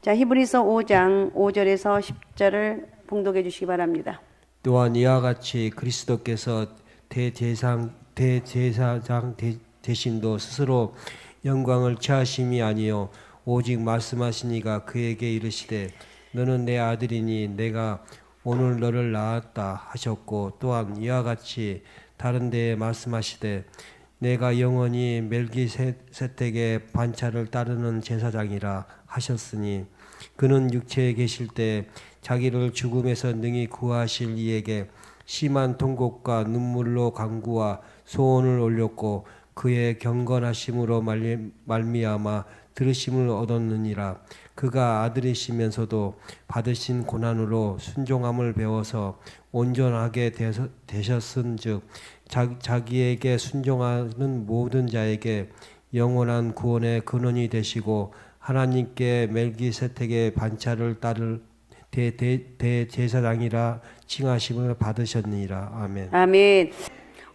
자, 히브리서 5장 5절에서 10절을 봉독해 주시기 바랍니다. 또한 이와 같이 그리스도께서 대제사장 대신도 스스로 영광을 취하심이 아니요 오직 말씀하시니가 그에게 이르시되 너는 내 아들이니 내가 오늘 너를 낳았다 하셨고 또한 이와 같이 다른 데에 말씀하시되 내가 영원히 멜기세덱의 반차를 따르는 제사장이라 하셨으니 그는 육체에 계실 때 자기를 죽음에서 능히 구하실 이에게 심한 통곡과 눈물로 간구와 소원을 올렸고 그의 경건하심으로 말미암아 들으심을 얻었느니라. 그가 아들이시면서도 받으신 고난으로 순종함을 배워서 온전하게 되셨은즉 자기에게 순종하는 모든 자에게 영원한 구원의 근원이 되시고 하나님께 멜기세덱의 반차를 따를 대제사장이라 칭하심을 받으셨느니라. 아멘. 아멘.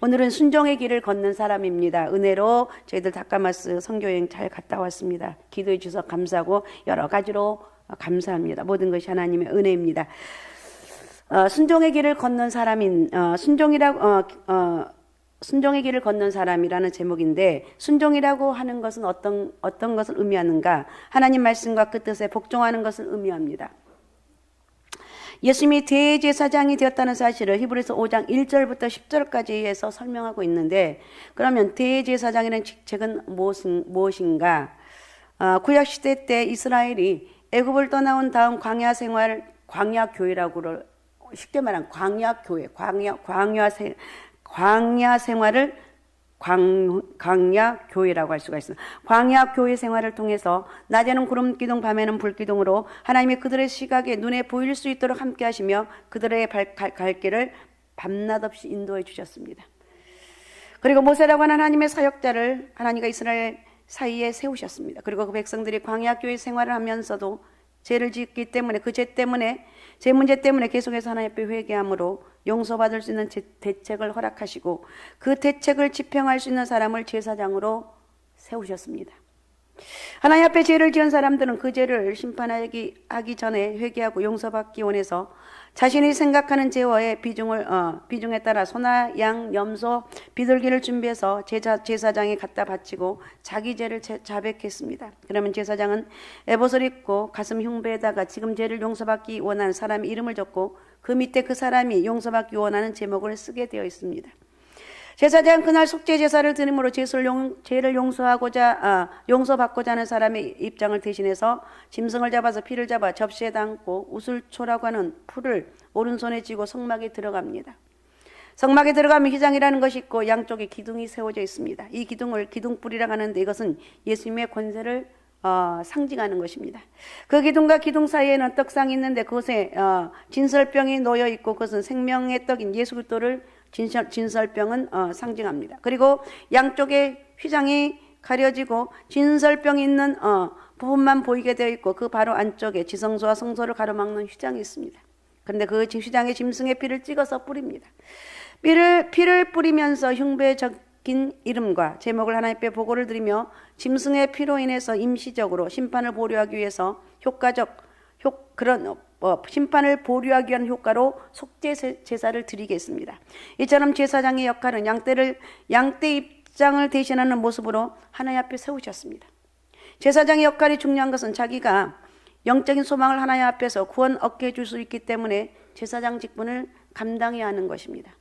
오늘은 순종의 길을 걷는 사람입니다. 은혜로 저희들 다카마스 선교여행 잘 갔다 왔습니다. 기도해 주셔서 감사하고 여러 가지로 감사합니다. 모든 것이 하나님의 은혜입니다. 순종의 길을 걷는 사람인 순종의 길을 걷는 사람이라는 제목인데, 순종이라고 하는 것은 어떤 것을 의미하는가? 하나님 말씀과 그 뜻에 복종하는 것을 의미합니다. 예수님이 대제사장이 되었다는 사실을 히브리서 5장 1절부터 10절까지 해서 설명하고 있는데, 그러면 대제사장이라는 직책은 무엇인가? 구약시대 때 이스라엘이 애굽을 떠나온 다음 광야교회라고, 쉽게 말하면 광야교회, 광야 생활을 광야교회라고 할 수가 있습니다. 광야교회 생활을 통해서 낮에는 구름 기둥, 밤에는 불 기둥으로 하나님이 그들의 시각에 눈에 보일 수 있도록 함께 하시며 그들의 갈 길을 밤낮 없이 인도해 주셨습니다. 그리고 모세라고 하는 하나님의 사역자를 하나님과 이스라엘 사이에 세우셨습니다. 그리고 그 백성들이 광야교회 생활을 하면서도 죄를 짓기 때문에 제 문제 때문에 계속해서 하나님 앞에 회개함으로 용서받을 수 있는 대책을 허락하시고 그 대책을 집행할 수 있는 사람을 제사장으로 세우셨습니다. 하나님 앞에 죄를 지은 사람들은 그 죄를 심판하기 전에 회개하고 용서받기 원해서 자신이 생각하는 죄와의 비중에 따라 소나 양, 염소, 비둘기를 준비해서 제사장에 갖다 바치고 자기 죄를 자백했습니다. 그러면 제사장은 에봇을 입고 가슴 흉배에다가 지금 죄를 용서받기 원하는 사람의 이름을 적고 그 밑에 그 사람이 용서받기 원하는 제목을 쓰게 되어 있습니다. 제사장은 그날 속죄 제사를 드림으로 죄를 용서받고자 하는 사람의 입장을 대신해서 짐승을 잡아서 피를 잡아 접시에 담고 우슬초라고 하는 풀을 오른손에 쥐고 성막에 들어갑니다. 성막에 들어가면 휘장이라는 것이 있고 양쪽에 기둥이 세워져 있습니다. 이 기둥을 기둥불이라고 하는데 이것은 예수님의 권세를 상징하는 것입니다. 그 기둥과 기둥 사이에는 떡상이 있는데 그곳에 진설병이 놓여 있고 그것은 생명의 떡인 예수 그리스도를 진설병은 상징합니다. 그리고 양쪽에 휘장이 가려지고 진설병이 있는 부분만 보이게 되어 있고 그 바로 안쪽에 지성소와 성소를 가로막는 휘장이 있습니다. 그런데 그 휘장에 짐승의 피를 찍어서 뿌립니다. 피를 뿌리면서 흉배에 적힌 이름과 제목을 하나님 앞에 보고를 드리며 짐승의 피로 인해서 임시적으로 심판을 보류하기 위해서 심판을 보류하기 위한 효과로 속죄 제사를 드리겠습니다. 이처럼 제사장의 역할은 양떼 입장을 대신하는 모습으로 하나님 앞에 세우셨습니다. 제사장의 역할이 중요한 것은 자기가 영적인 소망을 하나님 앞에서 구원 얻게 해줄 수 있기 때문에 제사장 직분을 감당해야 하는 것입니다.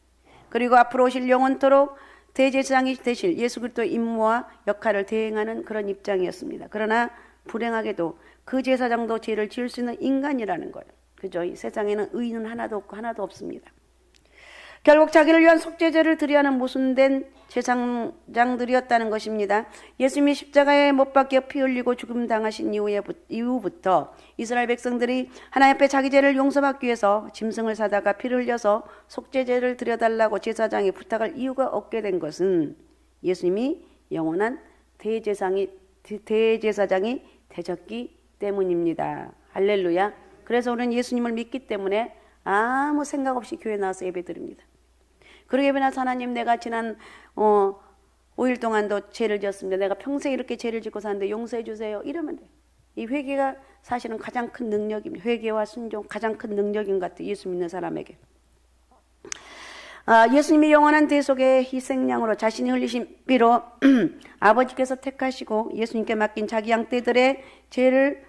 그리고 앞으로 오실 영원토록 대제사장이 되실 예수 그리스도의 임무와 역할을 대행하는 그런 입장이었습니다. 그러나 불행하게도 그 제사장도 죄를 지을 수 있는 인간이라는 거예요. 그죠? 이 세상에는 의인은 하나도 없고 하나도 없습니다. 결국 자기를 위한 속죄제를 드려야 하는 모순된 제사장들이었다는 것입니다. 예수님이 십자가에 못 박혀 피 흘리고 죽음 당하신 이후부터 이스라엘 백성들이 하나님 앞에 자기 죄를 용서받기 위해서 짐승을 사다가 피를 흘려서 속죄제를 드려달라고 제사장이 부탁할 이유가 없게 된 것은 예수님이 영원한 대제사장이 되셨기 때문입니다. 할렐루야. 그래서 우리는 예수님을 믿기 때문에 아무 생각 없이 교회 나와서 예배드립니다. 그러게 예배나서 하나님, 내가 지난 5일 동안도 죄를 지었습니다. 내가 평생 이렇게 죄를 짓고 사는데 용서해 주세요. 이러면 돼요. 이 회개가 사실은 가장 큰 능력입니다. 회개와 순종 가장 큰 능력인 것 같아요. 예수 믿는 사람에게. 예수님이 영원한 대속의 희생양으로 자신이 흘리신 피로 아버지께서 택하시고 예수님께 맡긴 자기 양떼들의 죄를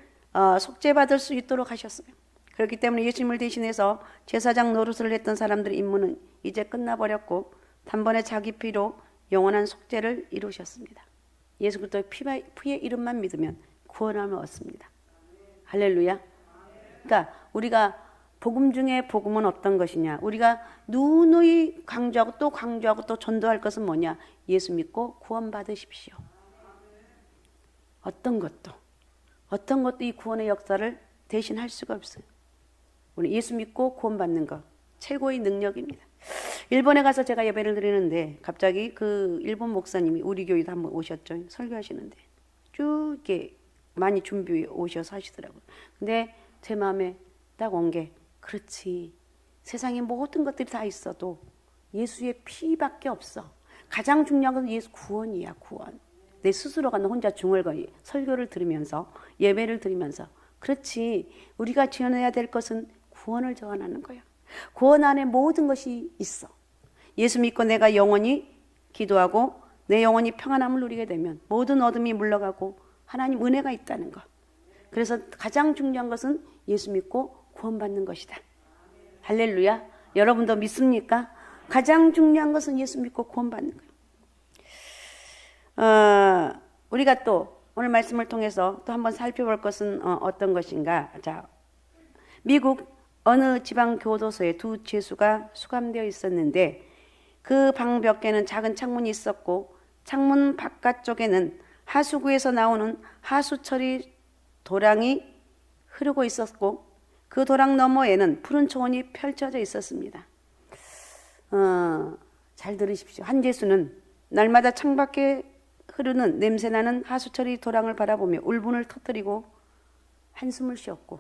속죄받을 수 있도록 하셨어요. 그렇기 때문에 예수님을 대신해서 제사장 노릇을 했던 사람들의 임무는 이제 끝나버렸고 단번에 자기 피로 영원한 속죄를 이루셨습니다. 예수 그리스도의 피의 이름만 믿으면 구원함을 얻습니다. 할렐루야. 그러니까 우리가 복음 중에 복음은 어떤 것이냐? 우리가 누누이 강조하고 또 강조하고 또 전도할 것은 뭐냐? 예수 믿고 구원 받으십시오. 어떤 것도 이 구원의 역사를 대신할 수가 없어요. 우리 예수 믿고 구원 받는 것 최고의 능력입니다. 일본에 가서 제가 예배를 드리는데 갑자기 그 일본 목사님이 우리 교회도 한번 오셨죠. 설교하시는데 쭉 이렇게 많이 준비해 오셔서 하시더라고요. 근데 제 마음에 딱 온 게 그렇지. 세상에 모든 것들이 다 있어도 예수의 피밖에 없어. 가장 중요한 건 예수 구원이야, 구원. 내 스스로가 혼자 중얼거리 설교를 들으면서 예배를 드리면서 그렇지. 우리가 지원해야 될 것은 구원을 전하는 거야. 구원 안에 모든 것이 있어. 예수 믿고 내가 영원히 기도하고 내 영혼이 평안함을 누리게 되면 모든 어둠이 물러가고 하나님 은혜가 있다는 것. 그래서 가장 중요한 것은 예수 믿고 구원받는 것이다. 할렐루야. 여러분도 믿습니까? 가장 중요한 것은 예수 믿고 구원받는 거예요. 우리가 또 오늘 말씀을 통해서 또 한번 살펴볼 것은 어떤 것인가. 자, 미국 어느 지방 교도소에 두 죄수가 수감되어 있었는데 그 방벽에는 작은 창문이 있었고 창문 바깥쪽에는 하수구에서 나오는 하수처리 도랑이 흐르고 있었고 그 도랑 너머에는 푸른 초원이 펼쳐져 있었습니다. 잘 들으십시오. 한 죄수는 날마다 창밖에 흐르는 냄새나는 하수처리 도랑을 바라보며 울분을 터뜨리고 한숨을 쉬었고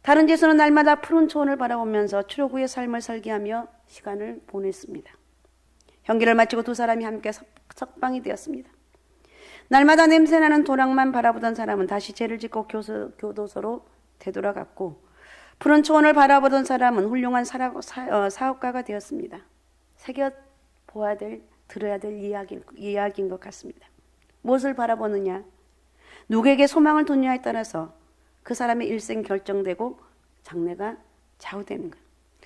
다른 죄수는 날마다 푸른 초원을 바라보면서 추록 후의 삶을 설계하며 시간을 보냈습니다. 형기를 마치고 두 사람이 함께 석방이 되었습니다. 날마다 냄새나는 도랑만 바라보던 사람은 다시 죄를 짓고 교도소로 되돌아갔고 푸른 초원을 바라보던 사람은 훌륭한 사업가가 되었습니다. 새겨보아야 될, 들어야 될 이야기인 것 같습니다. 무엇을 바라보느냐, 누구에게 소망을 두느냐에 따라서 그 사람의 일생 결정되고 장래가 좌우되는 거예요.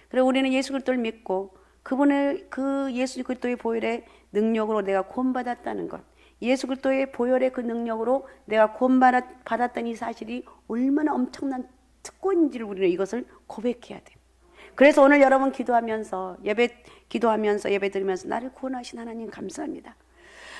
그래서 우리는 예수 그리스도를 믿고 그 예수 그리스도의 보혈의 능력으로 내가 구원받았다는 것, 예수 그리스도의 보혈의 그 능력으로 내가 구원받았다는 이 사실이 얼마나 엄청난 특권인지를 우리는 이것을 고백해야 돼요. 그래서 오늘 여러분 기도하면서 예배 드리면서 나를 구원하신 하나님 감사합니다.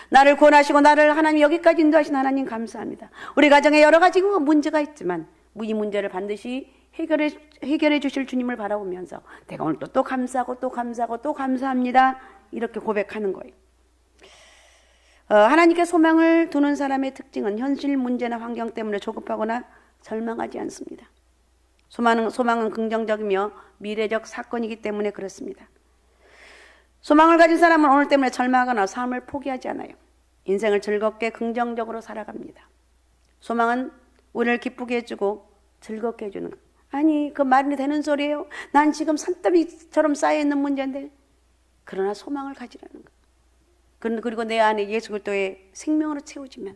나를 구원하시고 나를 하나님 여기까지 인도하신 하나님 감사합니다. 우리 가정에 여러 가지 문제가 있지만 이 문제를 반드시 해결해 주실 주님을 바라보면서 내가 오늘 또 감사하고 또 감사하고 또 감사합니다. 이렇게 고백하는 거예요. 하나님께 소망을 두는 사람의 특징은 현실 문제나 환경 때문에 조급하거나 절망하지 않습니다. 소망은 긍정적이며 미래적 사건이기 때문에 그렇습니다. 소망을 가진 사람은 오늘 때문에 절망하거나 삶을 포기하지 않아요. 인생을 즐겁게 긍정적으로 살아갑니다. 소망은 우리를 기쁘게 해주고 즐겁게 해주는 것. 아니, 그 말이 되는 소리예요. 난 지금 산더미처럼 쌓여있는 문제인데. 그러나 소망을 가지라는 것. 그리고 내 안에 예수 그리스도의 생명으로 채워지면,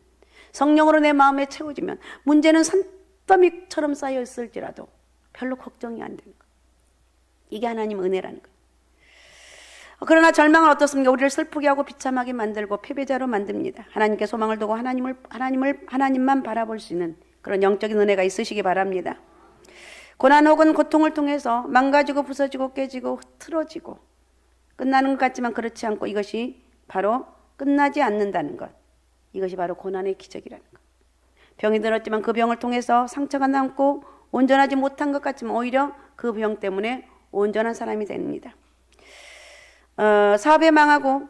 성령으로 내 마음에 채워지면 문제는 산더미처럼 쌓여있을지라도 별로 걱정이 안 되는 것. 이게 하나님 은혜라는 것. 그러나 절망은 어떻습니까? 우리를 슬프게 하고 비참하게 만들고 패배자로 만듭니다. 하나님께 소망을 두고 하나님만 바라볼 수 있는 그런 영적인 은혜가 있으시기 바랍니다. 고난 혹은 고통을 통해서 망가지고 부서지고 깨지고 틀어지고 끝나는 것 같지만 그렇지 않고 이것이 바로 끝나지 않는다는 것. 이것이 바로 고난의 기적이라는 것. 병이 들었지만 그 병을 통해서 상처가 남고 온전하지 못한 것 같지만 오히려 그 병 때문에 온전한 사람이 됩니다. 사업에 망하고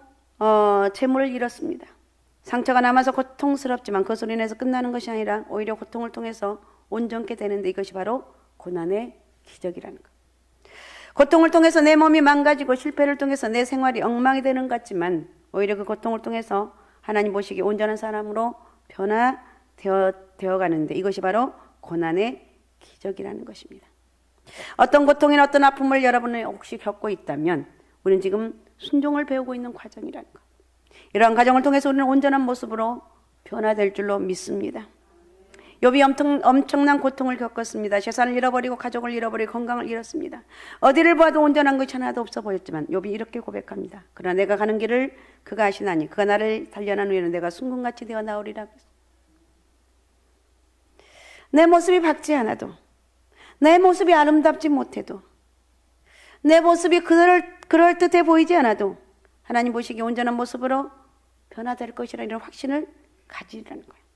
재물을 잃었습니다. 상처가 남아서 고통스럽지만 그 소리 내서 끝나는 것이 아니라 오히려 고통을 통해서 온전케 되는데 이것이 바로 고난의 기적이라는 것. 고통을 통해서 내 몸이 망가지고 실패를 통해서 내 생활이 엉망이 되는 것 같지만 오히려 그 고통을 통해서 하나님 보시기에 온전한 사람으로 되어가는데 이것이 바로 고난의 기적이라는 것입니다. 어떤 고통이나 어떤 아픔을 여러분이 혹시 겪고 있다면 우리는 지금 순종을 배우고 있는 과정이라는 것. 이러한 과정을 통해서 우리는 온전한 모습으로 변화될 줄로 믿습니다. 욥이 엄청난 고통을 겪었습니다. 재산을 잃어버리고 가족을 잃어버리고 건강을 잃었습니다. 어디를 봐도 온전한 것이 하나도 없어 보였지만 욥이 이렇게 고백합니다. 그러나 내가 가는 길을 그가 아시나니 그가 나를 단련한 후에는 내가 순금같이 되어 나오리라. 내 모습이 밝지 않아도, 내 모습이 아름답지 못해도, 내 모습이 그럴듯해 보이지 않아도 하나님 보시기에 온전한 모습으로 변화될 것이라 이런 확신을 가지라는 거예요.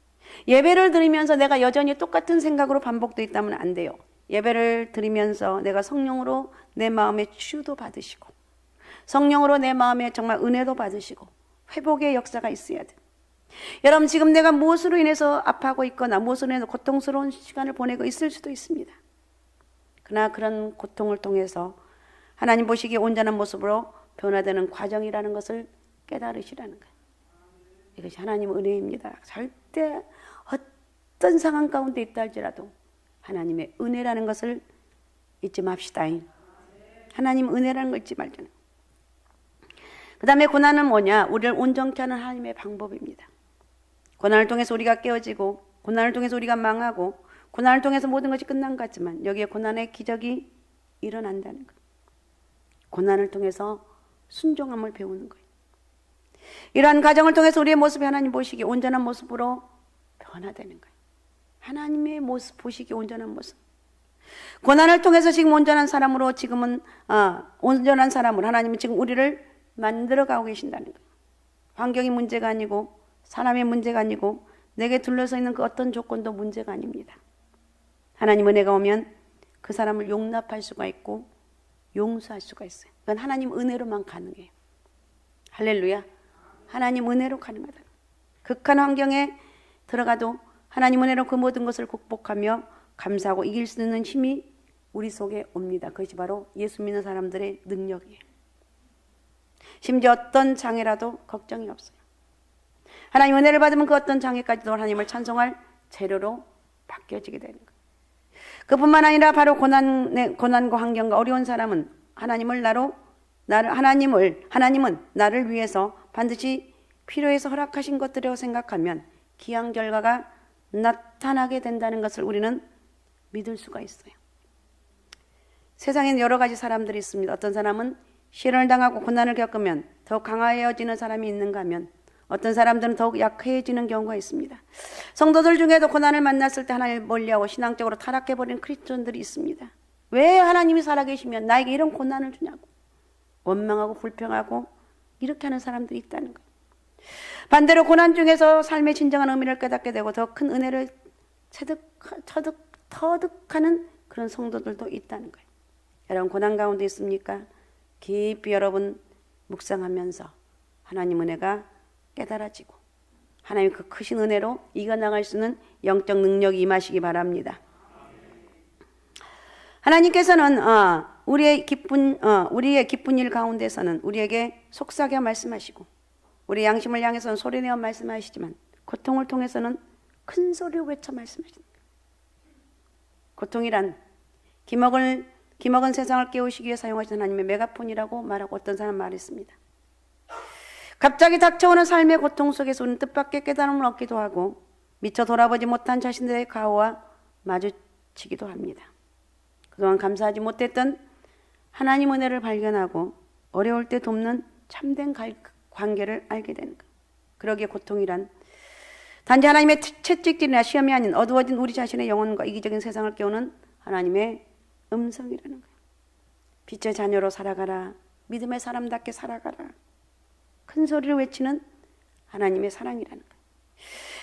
예배를 드리면서 내가 여전히 똑같은 생각으로 반복되어 있다면 안 돼요. 예배를 드리면서 내가 성령으로 내 마음에 치유도 받으시고 성령으로 내 마음에 정말 은혜도 받으시고 회복의 역사가 있어야 돼요. 여러분 지금 내가 무엇으로 인해서 아파하고 있거나 무엇으로 인해서 고통스러운 시간을 보내고 있을 수도 있습니다. 그러나 그런 고통을 통해서 하나님 보시기에 온전한 모습으로 변화되는 과정이라는 것을 깨달으시라는 거예요. 이것이 하나님의 은혜입니다. 절대 어떤 상황 가운데 있다 할지라도 하나님의 은혜라는 것을 잊지 맙시다. 하나님 은혜라는 걸 잊지 말자는. 그 다음에 고난은 뭐냐? 우리를 온전케 하는 하나님의 방법입니다. 고난을 통해서 우리가 깨어지고 고난을 통해서 우리가 망하고 고난을 통해서 모든 것이 끝난 것 같지만 여기에 고난의 기적이 일어난다는 것. 고난을 통해서 순종함을 배우는 거예요. 이러한 과정을 통해서 우리의 모습이 하나님 보시기에 온전한 모습으로 변화되는 거예요. 하나님의 모습 보시기에 온전한 모습. 고난을 통해서 지금 온전한 사람으로 온전한 사람으로 하나님은 지금 우리를 만들어가고 계신다는 거예요. 환경이 문제가 아니고 사람의 문제가 아니고 내게 둘러서 있는 그 어떤 조건도 문제가 아닙니다. 하나님 은혜가 오면 그 사람을 용납할 수가 있고 용서할 수가 있어요. 그건 하나님 은혜로만 가능해요. 할렐루야. 하나님 은혜로 가능하다. 극한 환경에 들어가도 하나님 은혜로 그 모든 것을 극복하며 감사하고 이길 수 있는 힘이 우리 속에 옵니다. 그것이 바로 예수 믿는 사람들의 능력이에요. 심지어 어떤 장애라도 걱정이 없어요. 하나님 은혜를 받으면 그 어떤 장애까지도 하나님을 찬송할 재료로 바뀌어지게 되는 거예요. 그뿐만 아니라 바로 고난과 환경과 어려운 사람은 하나님은 나를 위해서 반드시 필요해서 허락하신 것들이라고 생각하면 기양 결과가 나타나게 된다는 것을 우리는 믿을 수가 있어요. 세상에는 여러 가지 사람들이 있습니다. 어떤 사람은 시련을 당하고 고난을 겪으면 더욱 강화해지는 사람이 있는가 하면 어떤 사람들은 더욱 약해지는 경우가 있습니다. 성도들 중에도 고난을 만났을 때 하나님을 멀리하고 신앙적으로 타락해버린 크리스천들이 있습니다. 왜 하나님이 살아계시면 나에게 이런 고난을 주냐고 원망하고 불평하고 이렇게 하는 사람들이 있다는 거예요. 반대로 고난 중에서 삶의 진정한 의미를 깨닫게 되고 더 큰 은혜를 터득하는 그런 성도들도 있다는 거예요. 여러분 고난 가운데 있습니까? 깊이 여러분 묵상하면서 하나님 은혜가 깨달아지고 하나님 그 크신 은혜로 이겨나갈 수 있는 영적 능력이 임하시기 바랍니다. 하나님께서는 우리의 기쁜 일 가운데서는 우리에게 속삭여 말씀하시고 우리 양심을 향해서는 소리내어 말씀하시지만 고통을 통해서는 큰 소리로 외쳐 말씀하십니다. 고통이란 기먹은 세상을 깨우시기 위해 사용하신 하나님의 메가폰이라고 말하고 어떤 사람 말했습니다. 갑자기 닥쳐오는 삶의 고통 속에서 우리는 뜻밖의 깨달음을 얻기도 하고 미처 돌아보지 못한 자신들의 가오와 마주치기도 합니다. 그동안 감사하지 못했던 하나님 은혜를 발견하고 어려울 때 돕는 참된 관계를 알게 되는 것. 그러기에 고통이란 단지 하나님의 채찍질이나 시험이 아닌 어두워진 우리 자신의 영혼과 이기적인 세상을 깨우는 하나님의 음성이라는 거예요. 빛의 자녀로 살아가라. 믿음의 사람답게 살아가라. 큰 소리로 외치는 하나님의 사랑이라는 거예요.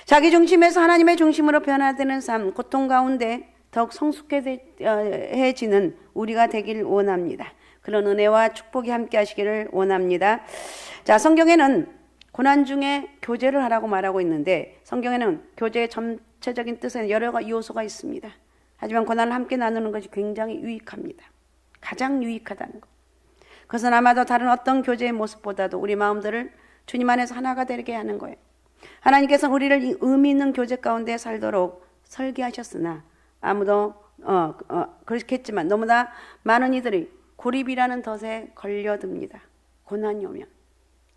자기 중심에서 하나님의 중심으로 변화되는 삶, 고통 가운데 더욱 성숙해지는 우리가 되길 원합니다. 그런 은혜와 축복이 함께 하시기를 원합니다. 자, 성경에는 고난 중에 교제를 하라고 말하고 있는데 성경에는 교제의 전체적인 뜻에는 여러 요소가 있습니다. 하지만 고난을 함께 나누는 것이 굉장히 유익합니다. 가장 유익하다는 것. 그것은 아마도 다른 어떤 교제의 모습보다도 우리 마음들을 주님 안에서 하나가 되게 하는 거예요. 하나님께서 우리를 이 의미 있는 교제 가운데 살도록 설계하셨으나 아무도 그렇겠지만 너무나 많은 이들이 고립이라는 덧에 걸려듭니다. 고난이 오면.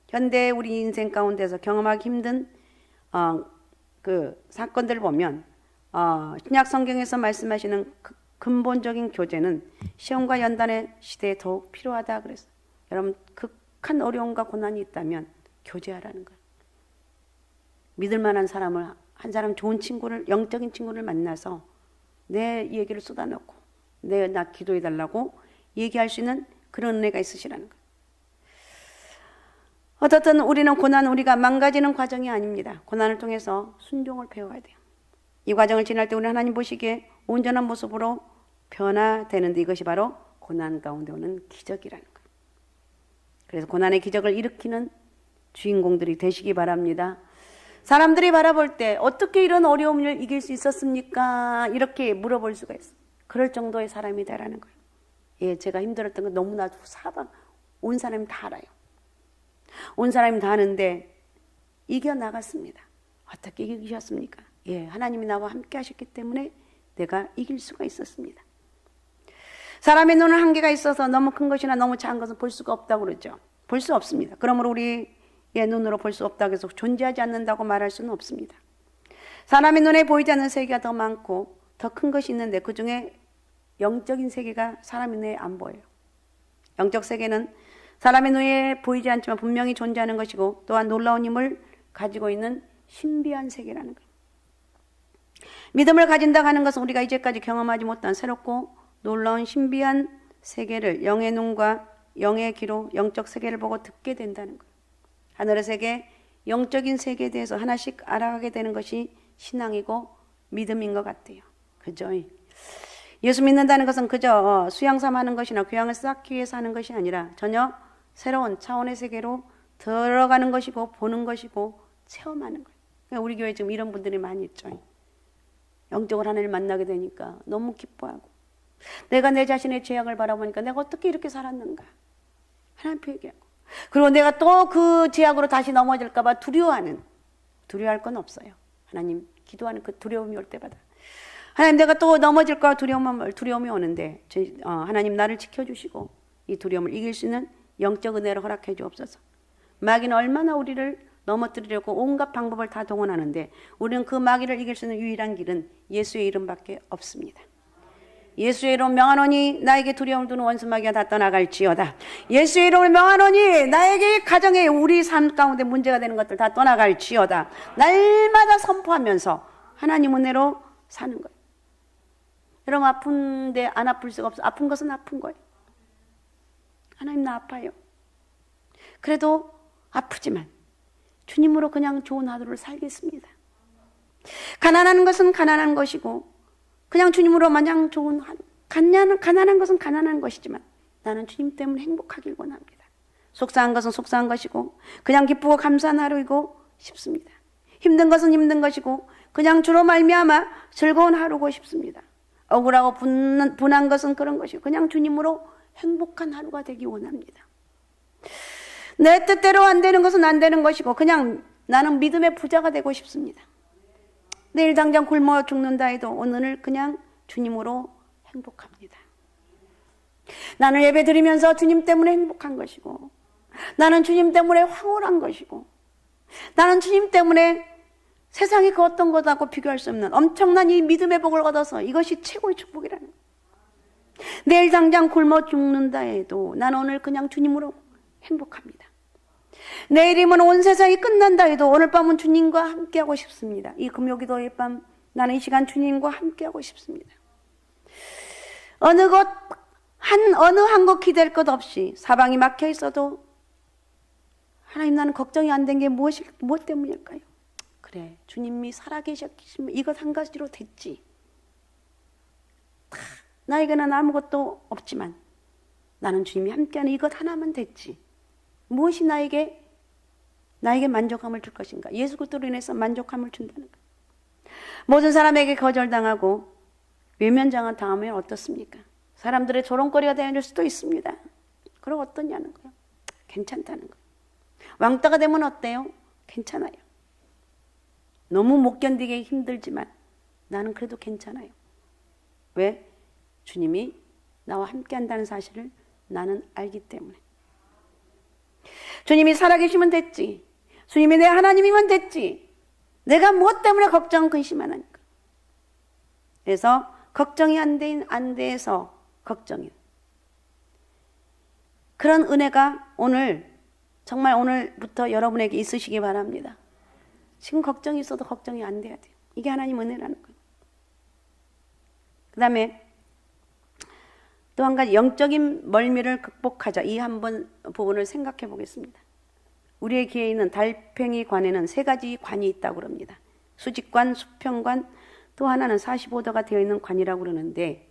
현대 우리 인생 가운데서 경험하기 힘든 그 사건들을 보면 신약 성경에서 말씀하시는 그 근본적인 교제는 시험과 연단의 시대에 더욱 필요하다 그랬어요. 여러분 극한 어려움과 고난이 있다면 교제하라는 거예요. 믿을 만한 사람을 한 사람 좋은 친구를 영적인 친구를 만나서 내 얘기를 쏟아놓고 나 기도해 달라고 얘기할 수 있는 그런 은혜가 있으시라는 거예요. 어떻든 우리는 고난은 우리가 망가지는 과정이 아닙니다. 고난을 통해서 순종을 배워야 돼요. 이 과정을 지날 때 우리는 하나님 보시기에 온전한 모습으로 변화되는데 이것이 바로 고난 가운데 오는 기적이라는 거예요. 그래서 고난의 기적을 일으키는 주인공들이 되시기 바랍니다. 사람들이 바라볼 때 어떻게 이런 어려움을 이길 수 있었습니까? 이렇게 물어볼 수가 있어요. 그럴 정도의 사람이다라는 거예요. 예, 제가 힘들었던 건 너무나도 온 사람이 다 알아요. 온 사람이 다 아는데 이겨나갔습니다. 어떻게 이기셨습니까? 예, 하나님이 나와 함께 하셨기 때문에 내가 이길 수가 있었습니다. 사람의 눈은 한계가 있어서 너무 큰 것이나 너무 작은 것은 볼 수가 없다고 그러죠. 볼 수 없습니다. 그러므로 우리의 눈으로 볼 수 없다고 해서 존재하지 않는다고 말할 수는 없습니다. 사람의 눈에 보이지 않는 세계가 더 많고 더 큰 것이 있는데 그 중에 영적인 세계가 사람의 눈에 안 보여요. 영적 세계는 사람의 눈에 보이지 않지만 분명히 존재하는 것이고 또한 놀라운 힘을 가지고 있는 신비한 세계라는 거예요. 믿음을 가진다고 하는 것은 우리가 이제까지 경험하지 못한 새롭고 놀라운 신비한 세계를 영의 눈과 영의 귀로 영적 세계를 보고 듣게 된다는 거예요. 하늘의 세계, 영적인 세계에 대해서 하나씩 알아가게 되는 것이 신앙이고 믿음인 것 같아요. 그죠? 예수 믿는다는 것은 그저 수양삼하는 것이나 교양을 쌓기 위해서 하는 것이 아니라 전혀 새로운 차원의 세계로 들어가는 것이고 보는 것이고 체험하는 거예요. 그러니까 우리 교회에 지금 이런 분들이 많이 있죠. 영적으로 하나님을 만나게 되니까 너무 기뻐하고 내가 내 자신의 죄악을 바라보니까 내가 어떻게 이렇게 살았는가 하나님께 얘기하고 그리고 내가 또 그 죄악으로 다시 넘어질까 봐 두려워할 건 없어요. 하나님 기도하는 그 두려움이 올 때마다 하나님 내가 또 넘어질까 두려움이 오는데 하나님 나를 지켜주시고 이 두려움을 이길 수 있는 영적 은혜를 허락해 주옵소서. 마귀는 얼마나 우리를 넘어뜨리려고 온갖 방법을 다 동원하는데 우리는 그 마귀를 이길 수 있는 유일한 길은 예수의 이름밖에 없습니다. 예수의 이름 명하노니 나에게 두려움을 두는 원수 마귀가 다 떠나갈지어다. 예수의 이름을 명하노니 나에게 가정에 우리 삶 가운데 문제가 되는 것들 다 떠나갈지어다. 날마다 선포하면서 하나님 은혜로 사는 거예요. 여러분 아픈데 안 아플 수가 없어. 아픈 것은 아픈 거예요. 하나님 나 아파요. 그래도 아프지만 주님으로 그냥 좋은 하루를 살겠습니다. 가난한 것은 가난한 것이고 그냥 주님으로 마냥 좋은 하루. 가난한 것은 가난한 것이지만 나는 주님 때문에 행복하길 원합니다. 속상한 것은 속상한 것이고 그냥 기쁘고 감사한 하루이고 싶습니다. 힘든 것은 힘든 것이고 그냥 주로 말미암아 즐거운 하루고 싶습니다. 억울하고 분한 것은 그런 것이고 그냥 주님으로 행복한 하루가 되기 원합니다. 내 뜻대로 안 되는 것은 안 되는 것이고 그냥 나는 믿음의 부자가 되고 싶습니다. 내일 당장 굶어 죽는다 해도 오늘을 그냥 주님으로 행복합니다. 나는 예배 드리면서 주님 때문에 행복한 것이고 나는 주님 때문에 황홀한 것이고 나는 주님 때문에 세상이 그 어떤 것하고 비교할 수 없는 엄청난 이 믿음의 복을 얻어서 이것이 최고의 축복이라는 거예요. 내일 당장 굶어 죽는다 해도 나는 오늘 그냥 주님으로 행복합니다. 내일이면 온 세상이 끝난다 해도 오늘 밤은 주님과 함께하고 싶습니다. 이 금요기도의 밤 나는 이 시간 주님과 함께하고 싶습니다. 어느 한 곳 기댈 것 없이 사방이 막혀 있어도 하나님 나는 걱정이 안 된 게 무엇 때문일까요? 그래 주님이 살아계셨기면 이것 한 가지로 됐지. 나에게는 아무것도 없지만 나는 주님이 함께하는 이것 하나만 됐지. 무엇이 나에게 만족함을 줄 것인가? 예수 그리스도로 인해서 만족함을 준다는 거예요. 모든 사람에게 거절당하고 외면장을 당하면 어떻습니까? 사람들의 조롱거리가 되어줄 수도 있습니다. 그럼 어떠냐는 거예요. 괜찮다는 거예요. 왕따가 되면 어때요? 괜찮아요. 너무 못 견디게 힘들지만 나는 그래도 괜찮아요. 왜? 주님이 나와 함께 한다는 사실을 나는 알기 때문에. 주님이 살아계시면 됐지. 주님이 내 하나님이면 됐지. 내가 무엇 때문에 걱정, 근심 안 하니까. 그래서 걱정이 안 돼서 걱정이에요. 그런 은혜가 오늘, 정말 오늘부터 여러분에게 있으시기 바랍니다. 지금 걱정이 있어도 걱정이 안 돼야 돼요. 이게 하나님 은혜라는 거예요. 그 다음에 또 한 가지, 영적인 멀미를 극복하자. 이 한번 부분을 생각해 보겠습니다. 우리의 귀에 있는 달팽이 관에는 3가지 관이 있다고 그럽니다. 수직관, 수평관, 또 하나는 45도가 되어 있는 관이라고 그러는데,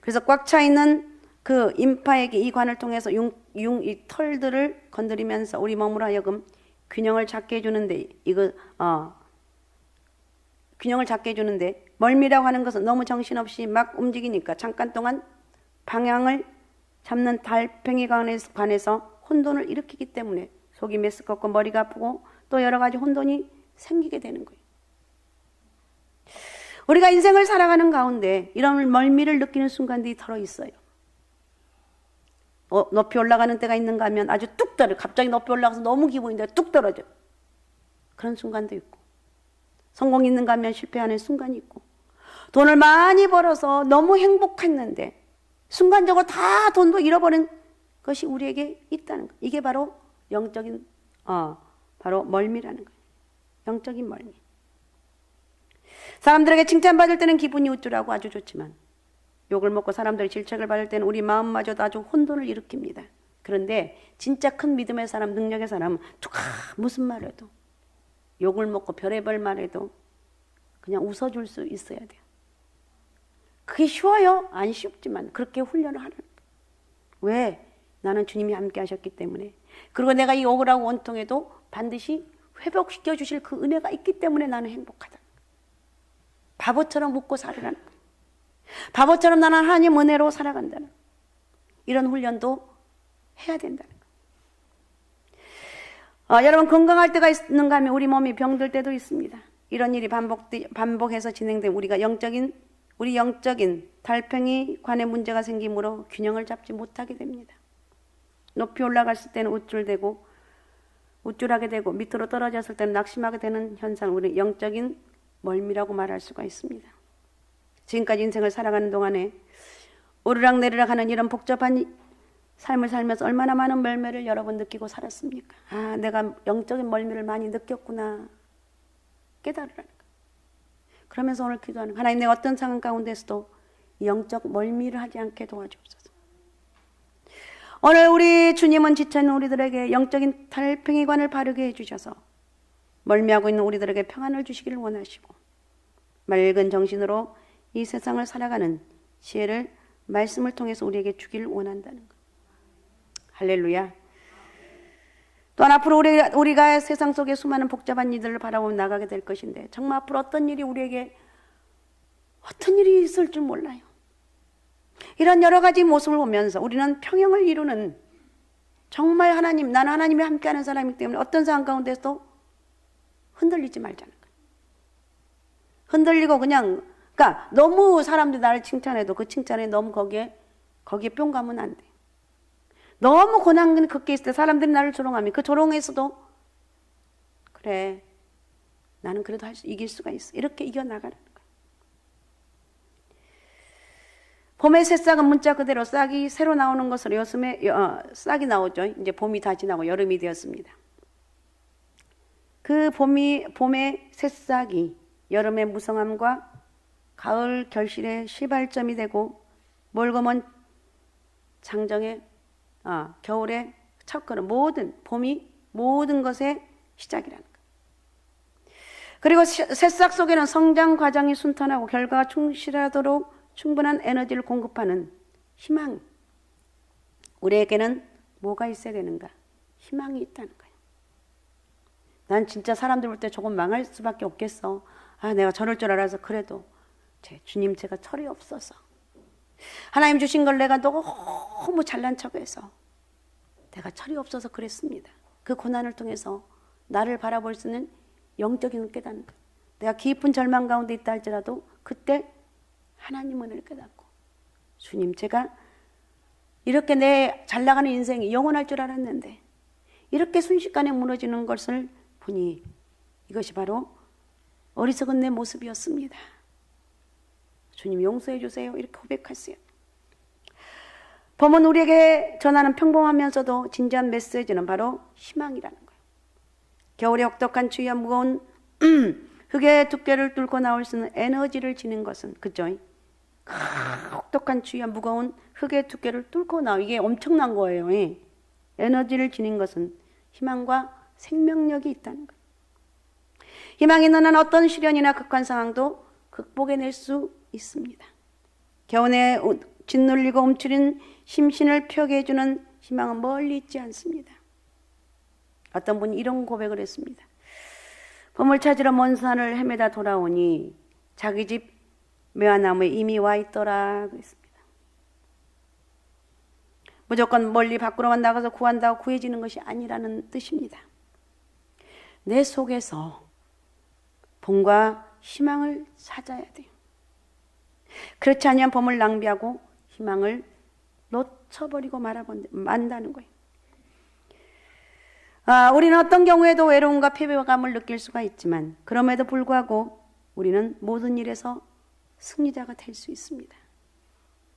그래서 꽉 차 있는 그 인파에게 이 관을 통해서 이 털들을 건드리면서 우리 몸으로 하여금 균형을 잡게 해주는데, 균형을 잡게 해주는데, 멀미라고 하는 것은 너무 정신없이 막 움직이니까 잠깐 동안 방향을 잡는 달팽이 관에서 혼돈을 일으키기 때문에 속이 메스껍고 머리가 아프고 또 여러 가지 혼돈이 생기게 되는 거예요. 우리가 인생을 살아가는 가운데 이런 멀미를 느끼는 순간들이 덜어 있어요. 높이 올라가는 때가 있는가 하면 아주 뚝 떨어져. 갑자기 높이 올라가서 너무 기분이 뚝 떨어져. 그런 순간도 있고, 성공이 있는가 하면 실패하는 순간이 있고, 돈을 많이 벌어서 너무 행복했는데 순간적으로 다 돈도 잃어버린 것이 우리에게 있다는 거예요. 이게 바로 영적인 바로 멀미라는 거예요. 영적인 멀미. 사람들에게 칭찬받을 때는 기분이 우쭐하고 아주 좋지만 욕을 먹고 사람들의 질책을 받을 때는 우리 마음마저도 아주 혼돈을 일으킵니다. 그런데 진짜 큰 믿음의 사람, 능력의 사람은 무슨 말해도, 욕을 먹고 별의별 말해도 그냥 웃어줄 수 있어야 돼요. 그게 쉬워요? 안 쉽지만 그렇게 훈련을 하는 거예요. 왜? 나는 주님이 함께 하셨기 때문에. 그리고 내가 이 억울하고 원통해도 반드시 회복시켜 주실 그 은혜가 있기 때문에 나는 행복하다. 바보처럼 웃고 살으라는 거예요. 바보처럼 나는 하나님 은혜로 살아간다는 거예요. 이런 훈련도 해야 된다는 거예요. 여러분, 건강할 때가 있는가 하면 우리 몸이 병들 때도 있습니다. 이런 일이 반복해서 진행되면 우리 영적인 달팽이 관에 문제가 생기므로 균형을 잡지 못하게 됩니다. 높이 올라갔을 때는 우쭐하게 되고 밑으로 떨어졌을 때는 낙심하게 되는 현상, 우리 영적인 멀미라고 말할 수가 있습니다. 지금까지 인생을 살아가는 동안에 오르락내리락 하는 이런 복잡한 삶을 살면서 얼마나 많은 멀미를 여러분 느끼고 살았습니까? 내가 영적인 멀미를 많이 느꼈구나. 깨달으라는 거예요. 그러면서 오늘 기도하는, 하나님, 내가 어떤 상황 가운데서도 영적 멀미를 하지 않게 도와주옵소서. 오늘 우리 주님은 지쳐있는 우리들에게 영적인 달팽이관을 바르게 해주셔서 멀미하고 있는 우리들에게 평안을 주시기를 원하시고, 맑은 정신으로 이 세상을 살아가는 지혜를 말씀을 통해서 우리에게 주기를 원한다는 것. 할렐루야. 또한 앞으로 우리가 세상 속의 수많은 복잡한 일들을 바라보며 나가게 될 것인데, 정말 앞으로 어떤 일이 있을 줄 몰라요. 이런 여러 가지 모습을 보면서 우리는 평형을 이루는, 정말 나는 하나님이 함께하는 사람이기 때문에 어떤 상황 가운데서도 흔들리지 말자는 거예요. 흔들리고 그러니까 너무 사람들이 나를 칭찬해도 그 칭찬에 너무 거기에 뿅 가면 안 돼. 너무 고난 겪게 있을 때 사람들이 나를 조롱하면 그 조롱에서도 그래, 나는 그래도 이길 수가 있어. 이렇게 이겨나가는 거예요. 봄의 새싹은 문자 그대로 싹이 새로 나오는 것으로 요즘에 싹이 나오죠. 이제 봄이 다 지나고 여름이 되었습니다. 그 봄의 새싹이 여름의 무성함과 가을 결실의 시발점이 되고 멀고먼 장정의 겨울의 첫걸음, 모든 것의 시작이라는 거예요. 그리고 새싹 속에는 성장 과정이 순탄하고 결과가 충실하도록 충분한 에너지를 공급하는 희망. 우리에게는 뭐가 있어야 되는가? 희망이 있다는 거예요. 난 진짜 사람들 볼 때 조금 망할 수밖에 없겠어. 내가 저럴 줄 알아서 그래도 주님, 제가 철이 없어서 하나님 주신 걸 내가 너무 잘난 척해서 내가 철이 없어서 그랬습니다. 그 고난을 통해서 나를 바라볼 수 있는 영적인 깨닫는 거예요. 내가 깊은 절망 가운데 있다 할지라도 그때 하나님 은혜를 깨닫고 주님, 제가 이렇게 내 잘 나가는 인생이 영원할 줄 알았는데 이렇게 순식간에 무너지는 것을 보니 이것이 바로 어리석은 내 모습이었습니다. 주님 용서해 주세요. 이렇게 고백하세요. 범은 우리에게 전하는 평범하면서도 진지한 메시지는 바로 희망이라는 거예요. 겨울에 혹독한 추위와 무거운 흙의 두께를 뚫고 나올 수 있는 에너지를 지닌 것은, 그죠? 혹독한 추위와 무거운 흙의 두께를 뚫고 이게 엄청난 거예요. 에너지를 지닌 것은 희망과 생명력이 있다는 거예요. 희망이 있는 어떤 시련이나 극한 상황도 극복해낼 수 있습니다. 겨우내 짓눌리고 움츠린 심신을 펴게 해주는 희망은 멀리 있지 않습니다. 어떤 분이 이런 고백을 했습니다. 보물 찾으러 먼 산을 헤매다 돌아오니 자기 집 매화나무에 이미 와 있더라 그랬습니다. 무조건 멀리 밖으로만 나가서 구한다고 구해지는 것이 아니라는 뜻입니다. 내 속에서 봄과 희망을 찾아야 돼요. 그렇지 않으면 봄을 낭비하고 희망을 놓쳐버리고 만다는 거예요. 우리는 어떤 경우에도 외로움과 패배감을 느낄 수가 있지만 그럼에도 불구하고 우리는 모든 일에서 승리자가 될 수 있습니다.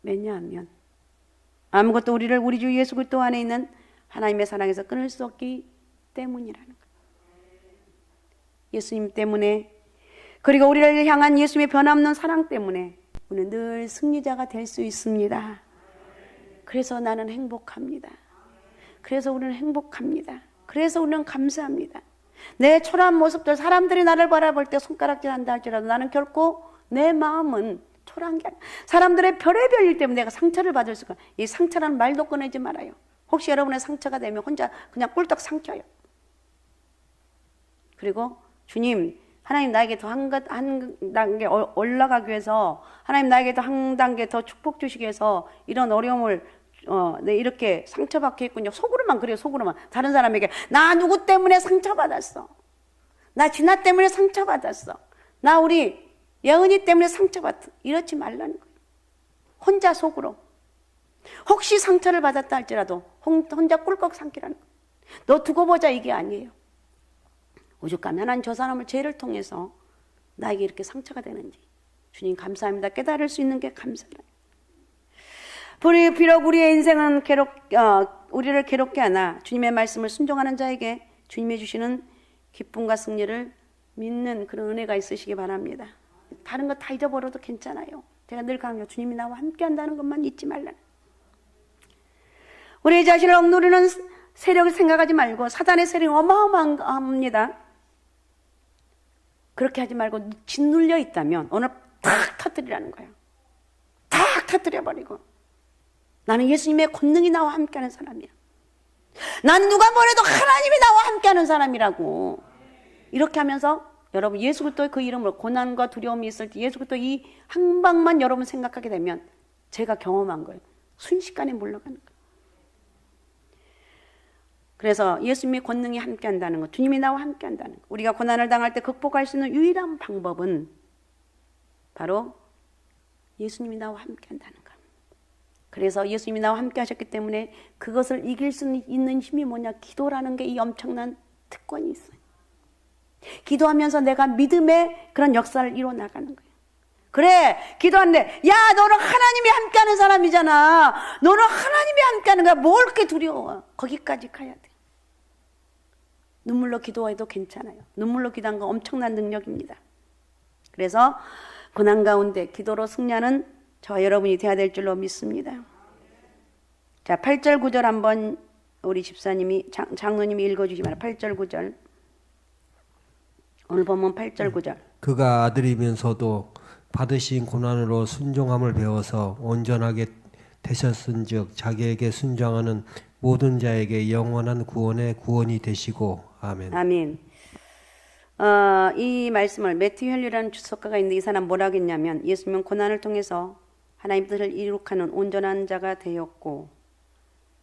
왜냐하면 아무것도 우리를 우리 주 예수 그리스도 안에 있는 하나님의 사랑에서 끊을 수 없기 때문이라는 거예요. 예수님 때문에, 그리고 우리를 향한 예수님의 변함없는 사랑 때문에 우리는 늘 승리자가 될 수 있습니다. 그래서 나는 행복합니다. 그래서 우리는 행복합니다. 그래서 우리는 감사합니다. 내 초라한 모습들, 사람들이 나를 바라볼 때 손가락질 한다 할지라도 나는 결코 내 마음은 초라한 게 아니야. 사람들의 별의별 일 때문에 내가 상처를 받을 수가, 이 상처라는 말도 꺼내지 말아요. 혹시 여러분의 상처가 되면 혼자 그냥 꿀떡 삼켜요. 그리고 주님, 하나님 나에게 더 한 단계 올라가기 위해서, 하나님 나에게 더 한 단계 더 축복 주시기 위해서 이런 어려움을 네, 이렇게 상처받게 했군요. 속으로만 그래요. 속으로만. 다른 사람에게 나 누구 때문에 상처받았어. 나 진아 때문에 상처받았어. 나 우리 예은이 때문에 상처받았어. 이러지 말라는 거예요. 혼자 속으로. 혹시 상처를 받았다 할지라도 혼자 꿀꺽 삼키라는 거예요. 너 두고 보자 이게 아니에요. 오죽하면 하나님 저 사람을 죄를 통해서 나에게 이렇게 상처가 되는지 주님 감사합니다. 깨달을 수 있는 게 감사해요. 비록 우리의 인생은 우리를 괴롭게 하나 주님의 말씀을 순종하는 자에게 주님이 주시는 기쁨과 승리를 믿는 그런 은혜가 있으시기 바랍니다. 다른 거 다 잊어버려도 괜찮아요. 제가 늘 강조, 주님이 나와 함께 한다는 것만 잊지 말라는. 우리 자신을 억누르는 세력을 생각하지 말고, 사단의 세력이 어마어마합니다. 그렇게 하지 말고 짓눌려 있다면 오늘 탁 터뜨리라는 거예요. 탁 터뜨려버리고, 나는 예수님의 권능이 나와 함께하는 사람이야. 나는 누가 뭐래도 하나님이 나와 함께하는 사람이라고. 이렇게 하면서 여러분 예수 그리스도의 그 이름으로 고난과 두려움이 있을 때 예수 그리스도 이 한 방만 여러분 생각하게 되면 제가 경험한 거예요. 순식간에 물러가는 거예요. 그래서 예수님의 권능이 함께한다는 것, 주님이 나와 함께한다는 것, 우리가 고난을 당할 때 극복할 수 있는 유일한 방법은 바로 예수님이 나와 함께한다는 것. 그래서 예수님이 나와 함께 하셨기 때문에 그것을 이길 수 있는 힘이 뭐냐? 기도라는 게 이 엄청난 특권이 있어요. 기도하면서 내가 믿음의 그런 역사를 이루어 나가는 거예요. 그래, 기도하는데, 야, 너는 하나님이 함께하는 사람이잖아. 너는 하나님이 함께하는 거야. 뭘 그렇게 두려워? 거기까지 가야 돼. 눈물로 기도해도 괜찮아요. 눈물로 기도한 건 엄청난 능력입니다. 그래서 고난 가운데 기도로 승리하는 저와 여러분이 되어야 될 줄로 믿습니다. 자, 8절 9절 한번 우리 집사님이 장로님이 읽어주시기 바랍니다. 8절 9절. 오늘 본문 8절 9절. 그가 아들이면서도 받으신 고난으로 순종함을 배워서 온전하게 되셨은즉 자기에게 순종하는 모든 자에게 영원한 구원의 구원이 되시고. 아멘. 아멘. 이 말씀을 매튜 헨리라는 주석가가 있는데 이 사람 뭐라 했냐면, 예수님은 고난을 통해서 하나님 뜻을 이룩하는 온전한 자가 되었고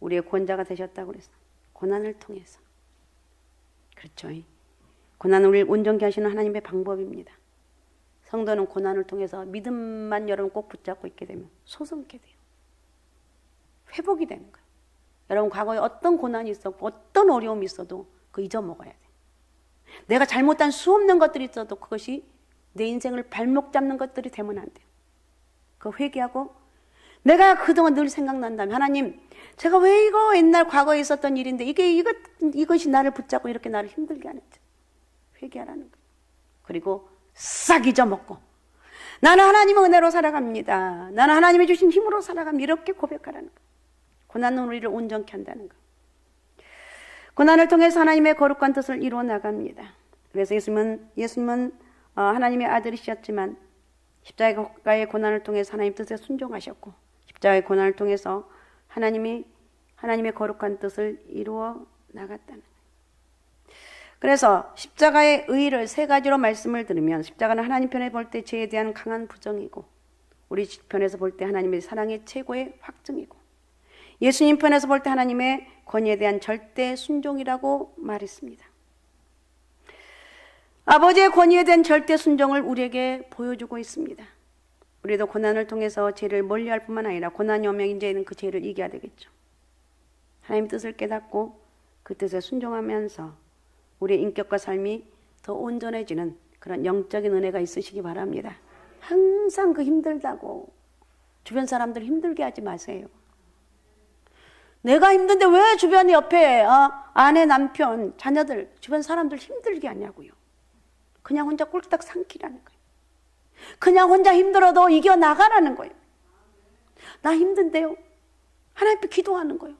우리의 구원자가 되셨다고 그랬어요. 고난을 통해서. 그렇죠. 고난을 우리를 온전케 하시는 하나님의 방법입니다. 성도는 고난을 통해서 믿음만 여러분 꼭 붙잡고 있게 되면 소성케 돼요. 회복이 되는 거예요. 여러분 과거에 어떤 고난이 있었고 어떤 어려움이 있어도 그거 잊어먹어야 돼요. 내가 잘못한 수없는 것들이 있어도 그것이 내 인생을 발목 잡는 것들이 되면 안 돼요. 그거 회개하고 내가 그동안 늘 생각난다면 하나님 제가 왜 이거 옛날 과거에 있었던 일인데 이것이 나를 붙잡고 이렇게 나를 힘들게 하는지 회개하라는 거예요. 그리고 싹 잊어먹고 나는 하나님의 은혜로 살아갑니다. 나는 하나님이 주신 힘으로 살아갑니다. 이렇게 고백하라는 거예요. 고난은 우리를 온전케 한다는 거예요. 고난을 통해서 하나님의 거룩한 뜻을 이루어 나갑니다. 그래서 예수님은 하나님의 아들이셨지만 십자가의 고난을 통해서 하나님 뜻에 순종하셨고 십자가의 고난을 통해서 하나님의 거룩한 뜻을 이루어 나갔다는 거예요. 그래서 십자가의 의의를 세 가지로 말씀을 드리면 십자가는 하나님 편에 볼 때 죄에 대한 강한 부정이고 우리 편에서 볼 때 하나님의 사랑의 최고의 확증이고 예수님 편에서 볼 때 하나님의 권위에 대한 절대 순종이라고 말했습니다. 아버지의 권위에 대한 절대 순종을 우리에게 보여주고 있습니다. 우리도 고난을 통해서 죄를 멀리할 뿐만 아니라 고난이 오면 이제는 그 죄를 이겨야 되겠죠. 하나님의 뜻을 깨닫고 그 뜻에 순종하면서 우리의 인격과 삶이 더 온전해지는 그런 영적인 은혜가 있으시기 바랍니다. 항상 그 힘들다고 주변 사람들 힘들게 하지 마세요. 내가 힘든데 왜 주변 옆에 아내, 남편, 자녀들, 주변 사람들 힘들게 하냐고요. 그냥 혼자 꼴딱 삼키라는 거예요. 그냥 혼자 힘들어도 이겨나가라는 거예요. 나 힘든데요. 하나님 앞에 기도하는 거예요.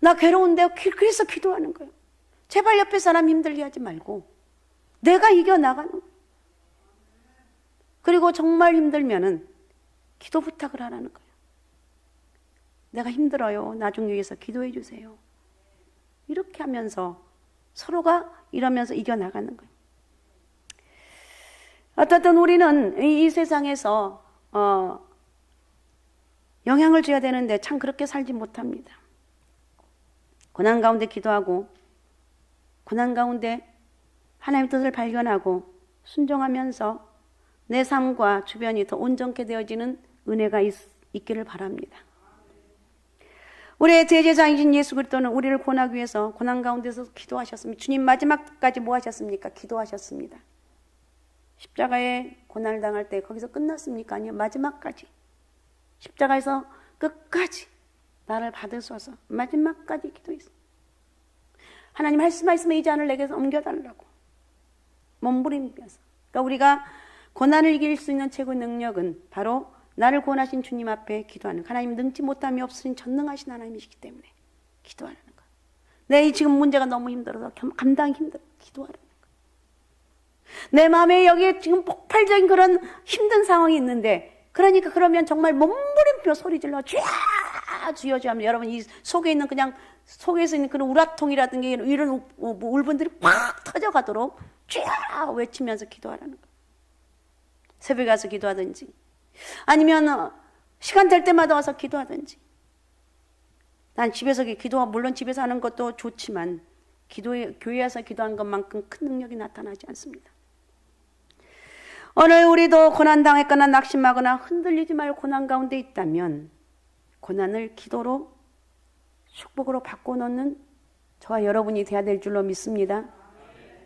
나 괴로운데요. 그래서 기도하는 거예요. 제발 옆에 사람 힘들게 하지 말고 내가 이겨나가는 거예요. 그리고 정말 힘들면은 기도 부탁을 하라는 거예요. 내가 힘들어요. 나 좀 위해서 기도해 주세요. 이렇게 하면서 서로가 이러면서 이겨나가는 거예요. 어떻든 우리는 이 세상에서 영향을 줘야 되는데 참 그렇게 살지 못합니다. 고난 가운데 기도하고 고난 가운데 하나님의 뜻을 발견하고 순종하면서 내 삶과 주변이 더 온전케 되어지는 은혜가 있기를 바랍니다. 우리의 대제사장이신 예수 그리스도는 우리를 구원하기 위해서 고난 가운데서 기도하셨습니다. 주님 마지막까지 뭐 하셨습니까? 기도하셨습니다. 십자가에 고난을 당할 때 거기서 끝났습니까? 아니요. 마지막까지. 십자가에서 끝까지 나를 받으소서 마지막까지 기도했습니다. 하나님 말씀하시면 이 잔을 내게서 옮겨달라고 몸부림면서. 그러니까 우리가 고난을 이길 수 있는 최고의 능력은 바로 나를 구원하신 주님 앞에 기도하는 거예요. 하나님 능치 못함이 없으신 전능하신 하나님이시기 때문에 기도하라는 거예요. 내 지금 문제가 너무 힘들어서 감당이 힘들어 기도하라는 거예요. 내 마음에 여기에 지금 폭발적인 그런 힘든 상황이 있는데 그러니까 그러면 정말 몸부림표 소리질러 주여 주여 주여 하면 여러분 이 속에 있는 그냥 속에서 있는 그런 우라통이라든지 이런 울분들이 팍 터져가도록 주여 외치면서 기도하라는 거예요. 새벽에 가서 기도하든지 아니면 시간 될 때마다 와서 기도하든지. 난 집에서 물론 집에서 하는 것도 좋지만 교회에 와서 기도한 것만큼 큰 능력이 나타나지 않습니다. 오늘 우리도 고난당했거나 낙심하거나 흔들리지 말고 고난 가운데 있다면 고난을 기도로 축복으로 바꿔놓는 저와 여러분이 돼야 될 줄로 믿습니다.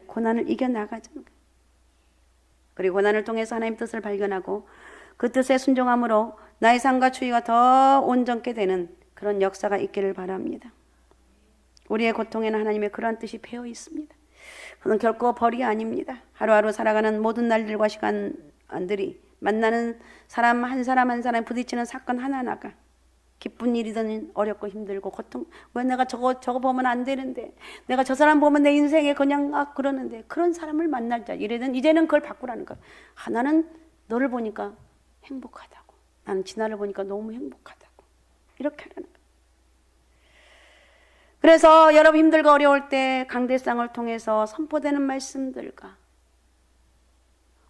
고난을 이겨나가자는 거예요. 그리고 고난을 통해서 하나님의 뜻을 발견하고 그 뜻에 순종함으로 나의 삶과 추위가 더 온전케 되는 그런 역사가 있기를 바랍니다. 우리의 고통에는 하나님의 그러한 뜻이 배어 있습니다. 그건 결코 벌이 아닙니다. 하루하루 살아가는 모든 날들과 시간들이 만나는 사람 한 사람 부딪히는 사건 하나하나가 기쁜 일이든 어렵고 힘들고 고통, 왜 내가 저거 보면 안 되는데 내가 저 사람 보면 내 인생에 그냥 그러는데 그런 사람을 만날자. 이제는 그걸 바꾸라는 거야. 나는 너를 보니까 행복하다고. 나는 진아를 보니까 너무 행복하다고. 이렇게 하라는 거야. 그래서 여러분 힘들고 어려울 때 강대상을 통해서 선포되는 말씀들과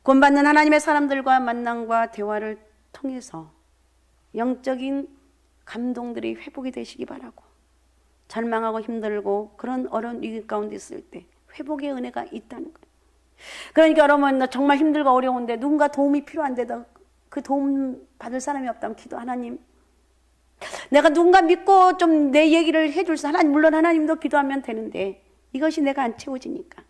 구원받는 하나님의 사람들과 만남과 대화를 통해서 영적인 감동들이 회복이 되시기 바라고 절망하고 힘들고 그런 어려운 위기 가운데 있을 때 회복의 은혜가 있다는 거예요. 그러니까 여러분 정말 힘들고 어려운데 누군가 도움이 필요한데도 그 도움 받을 사람이 없다면 기도 하나님 내가 누군가 믿고 좀 내 얘기를 해줄 수 하나님 물론 하나님도 기도하면 되는데 이것이 내가 안 채워지니까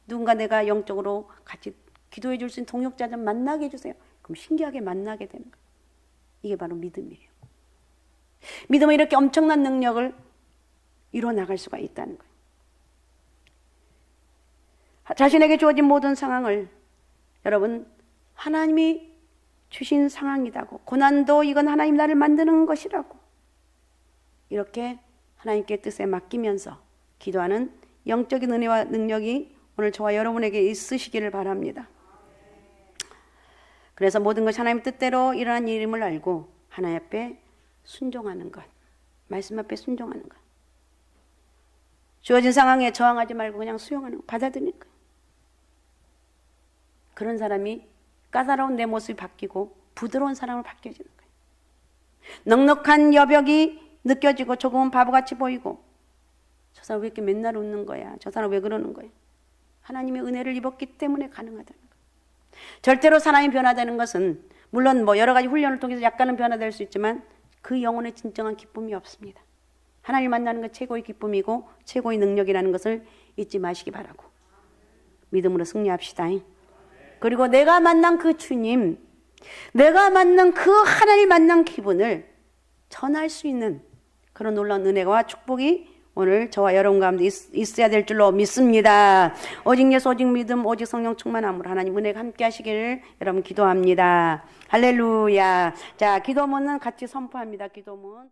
누군가 내가 영적으로 같이 기도해 줄 수 있는 동역자 좀 만나게 해주세요. 그럼 신기하게 만나게 되는 거예요. 이게 바로 믿음이에요. 믿음은 이렇게 엄청난 능력을 이루어 나갈 수가 있다는 거예요. 자신에게 주어진 모든 상황을 여러분 하나님이 주신 상황이라고 고난도 이건 하나님 나를 만드는 것이라고 이렇게 하나님께 뜻에 맡기면서 기도하는 영적인 은혜와 능력이 오늘 저와 여러분에게 있으시기를 바랍니다. 그래서 모든 것이 하나님 뜻대로 일어난 일임을 알고 하나님 앞에 순종하는 것, 말씀 앞에 순종하는 것. 주어진 상황에 저항하지 말고 그냥 수용하는 것, 받아들이는 것. 그런 사람이 까다로운 내 모습이 바뀌고 부드러운 사람으로 바뀌어지는 거예요. 넉넉한 여벽이 느껴지고 조금은 바보같이 보이고 저 사람 왜 이렇게 맨날 웃는 거야? 저 사람 왜 그러는 거야? 하나님의 은혜를 입었기 때문에 가능하다는 거예요. 절대로 사람이 변화되는 것은 물론 뭐 여러 가지 훈련을 통해서 약간은 변화될 수 있지만 그 영혼의 진정한 기쁨이 없습니다. 하나님 만나는 것 최고의 기쁨이고 최고의 능력이라는 것을 잊지 마시기 바라고 믿음으로 승리합시다. 그리고 내가 만난 그 주님, 내가 만난 그 하나님 만난 기분을 전할 수 있는 그런 놀라운 은혜와 축복이 오늘 저와 여러분 가운데 있어야 될 줄로 믿습니다. 오직 예수, 오직 믿음, 오직 성령 충만함으로 하나님 은혜가 함께 하시기를 여러분 기도합니다. 할렐루야. 자, 기도문은 같이 선포합니다. 기도문.